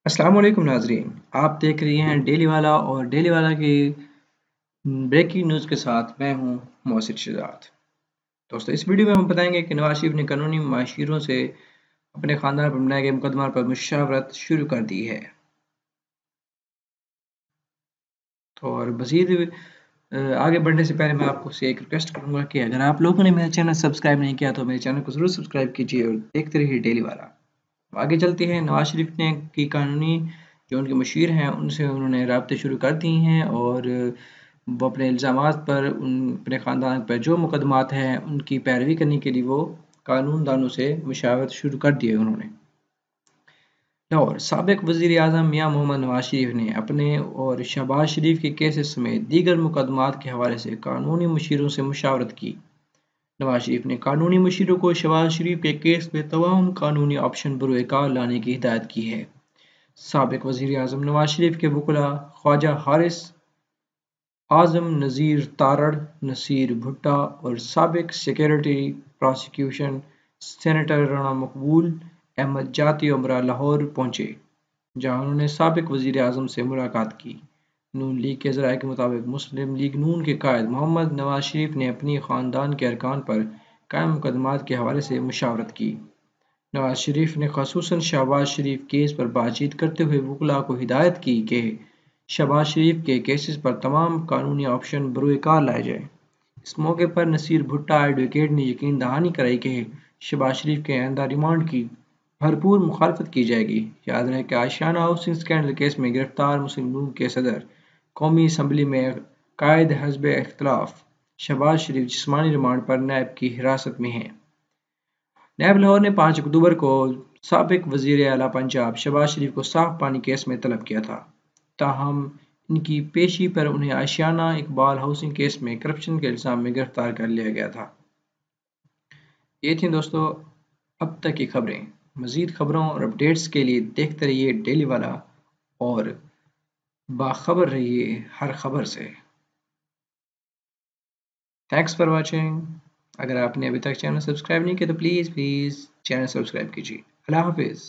अस्सलाम वालेकुम नाजरीन। आप देख रही हैं डेली वाला और डेली वाला की ब्रेकिंग न्यूज़ के साथ मैं हूं मोहसिन शहजाद। दोस्तों, इस वीडियो में हम बताएंगे कि नवाज शरीफ ने कानूनी माशीरों से अपने खानदान पर बनाए गए मुकदमा पर मुशावरत शुरू कर दी है। तो और मज़ीद आगे बढ़ने से पहले मैं आपको से एक रिक्वेस्ट करूंगा कि अगर आप लोगों ने मेरा चैनल सब्सक्राइब नहीं किया तो मेरे चैनल को ज़रूर सब्सक्राइब कीजिए और देखते रहिए डेली वाला। आगे चलते हैं। नवाज शरीफ ने की कानूनी जो उनके मशीर हैं उनसे उन्होंने राब्ते शुरू कर दिए हैं और वो अपने इल्ज़ामात पर अपने ख़ानदान पर जो मुकदमात हैं उनकी पैरवी करने के लिए वो कानून दानों से मुशावरत शुरू कर दिए उन्होंने। लाहौर, साबिक वज़ीर आज़म मियां मोहम्मद नवाज शरीफ ने अपने और शहबाज शरीफ के केसेस समेत दीगर मुकदमात के हवाले से कानूनी मशीरों से मुशावरत की। नवाज शरीफ ने कानूनी मशीरों को शहबाज शरीफ के केस में तमाम कानूनी ऑप्शन बरोकार लाने की हिदायत की है। साबिक वज़ीर आज़म नवाज शरीफ के वकील ख्वाजा हारिस आज़म, नज़ीर तारड़, नसीर भुट्टा और साबिक सेक्रेटरी प्रॉसिक्यूशन सेनेटर राना मकबूल अहमद जाती उमरा लाहौर पहुंचे, जहां उन्होंने साबिक वज़ीर आज़म से मुलाकात की। नून लीग के ज़राए के मुताबिक मुस्लिम लीग नून के कायद मोहम्मद नवाज शरीफ ने अपनी ख़ानदान के अरकान पर कायम मुकदमात के हवाले से मुशावरत की। नवाज शरीफ ने ख़ुसूसन शहबाज शरीफ केस पर बातचीत करते हुए वकील को हिदायत की कि शहबाज शरीफ के केसेस पर तमाम कानूनी ऑप्शन बरोकार लाए जाएं। इस मौके पर नसीर भुट्टा एडवोकेट ने यकीन दहानी कराई कि शहबाज शरीफ के आइंदा रिमांड की भरपूर मुखालफत की जाएगी। याद रहे कि आशियाना हाउसिंग स्कैंडल केस में गिरफ्तार मुस्लिम लीग के सदर कौमी असम्बली में कायद हज़ब इख्तिलाफ शहबाज शरीफ जिस्मानी रिमांड पर नैब की हिरासत में हैं। नैब लाहौर ने 5 अक्टूबर को साबिक वज़ीर आला पंजाब शहबाज शरीफ को साफ पानी केस में तलब किया था, ताहम इनकी पेशी पर उन्हें आशियाना इकबाल हाउसिंग केस में करप्शन के इल्ज़ाम में गिरफ्तार कर लिया गया था। ये थी दोस्तों अब तक की खबरें। मज़ीद खबरों और अपडेट्स के लिए देखते रहिए डेली वाला और बाखबर रहिए हर खबर से। Thanks for watching. अगर आपने अभी तक चैनल सब्सक्राइब नहीं किया तो प्लीज़ चैनल सब्सक्राइब कीजिए। अल्लाह हाफिज़।